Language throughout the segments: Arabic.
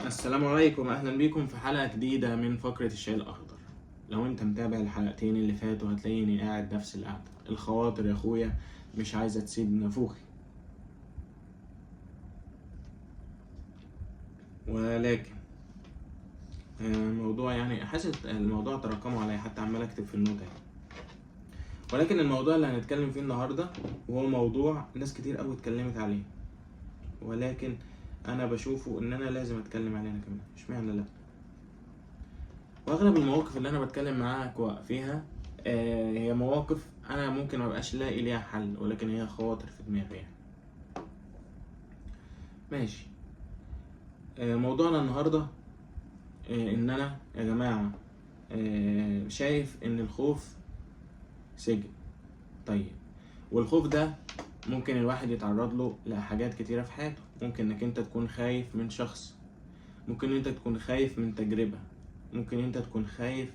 السلام عليكم، اهلا بيكم في حلقة جديدة من فقرة الشاي الاخضر. لو انت متابع الحلقتين اللي فاتوا هتلاقيني قاعد نفس القعدة. الخواطر يا اخويا مش عايزة تسيب نافوخي، ولكن الموضوع يعني حاسس الموضوع تراكمه عليا، حتى عمال اكتب في النوتة يعني. ولكن الموضوع اللي هنتكلم فيه النهاردة وهو موضوع ناس كتير قوي اتكلمت عليه، ولكن انا بشوفه ان انا لازم اتكلم عليه انا كمان. اشمعنى لا؟ واغلب المواقف اللي انا بتكلم معاك فيها هي مواقف انا ممكن مبقاش لاقي ليها حل، ولكن هي خواطر في دماغي يعني. ماشي. موضوعنا النهارده ان انا يا جماعه شايف ان الخوف سجن. طيب، والخوف ده ممكن الواحد يتعرض له لحاجات كتيره في حياته. ممكن انك انت تكون خايف من شخص، ممكن انت تكون خايف من تجربه، ممكن انت تكون خايف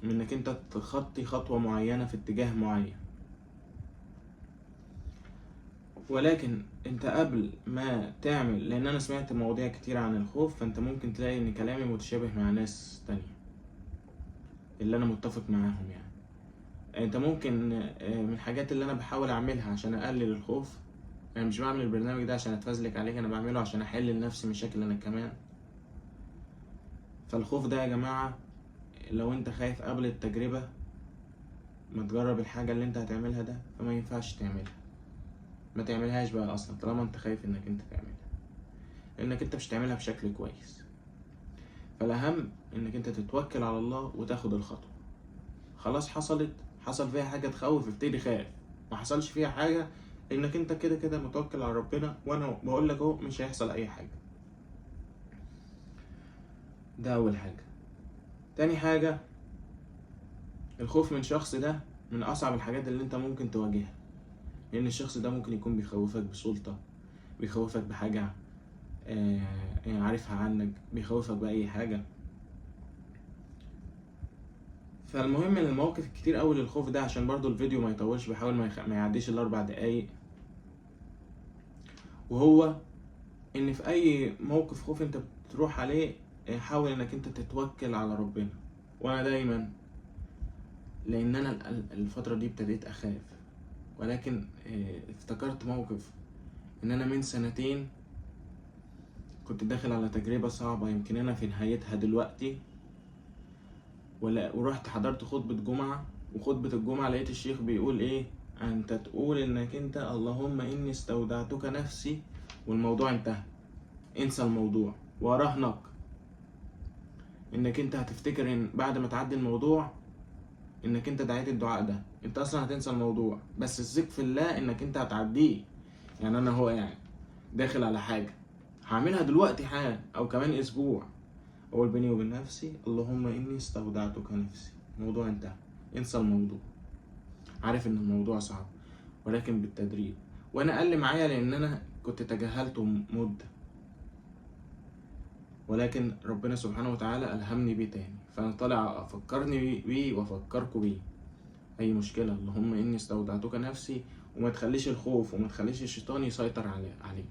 من انك انت تخطي خطوة معينة في اتجاه معين. ولكن انت قبل ما تعمل، لان انا سمعت مواضيع كتير عن الخوف، فانت ممكن تلاقي ان كلامي متشابه مع ناس تانية اللي انا متفق معاهم يعني. انت ممكن من الحاجات اللي انا بحاول اعملها عشان اقلل الخوف، انا مش بعمل البرنامج ده عشان اتفزلك عليك، انا بعمله عشان احل لنفسي مشاكل انا كمان. فالخوف ده يا جماعة، لو انت خايف قبل التجربة ما تجرب الحاجة اللي انت هتعملها ده، فما ينفعش تعملها. ما تعملهاش بقى اصلا طالما انت خايف انك انت تعملها، لانك انت مش تعملها بشكل كويس. فالاهم انك انت تتوكل على الله وتاخد الخطوة. خلاص حصل فيها حاجة تخوف، ابتدي خاف. ما حصلش فيها حاجة انك انت كده كده متوكل على ربنا، وانا بقول لك اهو مش هيحصل اي حاجة. ده اول حاجة. تاني حاجة، الخوف من شخص ده من اصعب الحاجات اللي انت ممكن تواجهها، لان الشخص ده ممكن يكون بيخوفك بسلطة، بيخوفك بحاجة يعني عارفها عنك، بيخوفك بأي حاجة. فالمهم ان المواقف الكتير قوي للخوف ده، عشان برضو الفيديو ما يطولش، بحاول ما يعديش الاربع دقايق. وهو ان في اي موقف خوف انت بتروح عليه، حاول انك انت تتوكل على ربنا. وانا دايما، لان انا الفترة دي ابتديت اخاف، ولكن افتكرت موقف ان انا من سنتين كنت داخل على تجربة صعبة يمكن انا في نهايتها دلوقتي. ورحت حضرت خطبة جمعة، وخطبة الجمعة لقيت الشيخ بيقول ايه؟ انت تقول انك انت اللهم اني استودعتك نفسي، والموضوع انتهى. انسى الموضوع، وراهنك انك انت هتفتكر ان بعد ما تعدي الموضوع انك انت دعيت الدعاء ده. انت اصلا هتنسى الموضوع، بس الثق في الله انك انت هتعديه. يعني انا هو قاعد داخل على حاجة هعملها دلوقتي حالا او كمان اسبوع، اقول بيني وبين نفسي اللهم اني استودعتك نفسي، الموضوع انتهى. انسى الموضوع. عارف ان الموضوع صعب، ولكن بالتدريب. وانا قل معايا لان انا كنت تجاهلته مدة، ولكن ربنا سبحانه وتعالى الهمني بيه تاني، فانا طالع افكرني بيه وافكركوا بيه. اي مشكلة اللهم اني استودعتك نفسي، وما تخليش الخوف وما تخليش الشيطان يسيطر عليك.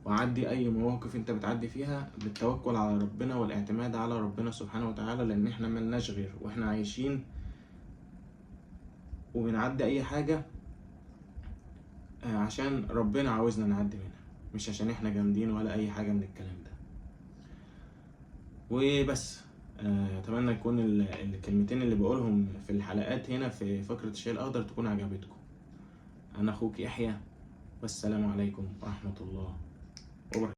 وعدي اي مواقف انت بتعدي فيها بالتوكل على ربنا والاعتماد على ربنا سبحانه وتعالى، لان احنا ملناش غير، واحنا عايشين وبنعدي اي حاجة عشان ربنا عاوزنا نعدي منها، مش عشان احنا جامدين ولا اي حاجة من الكلام ده. وبس. اتمنى يكون الكلمتين اللي بقولهم في الحلقات هنا في فقرة الشاي الاخضر تكون عجبتكم. انا اخوك يحيى، والسلام عليكم ورحمة الله وبركاته.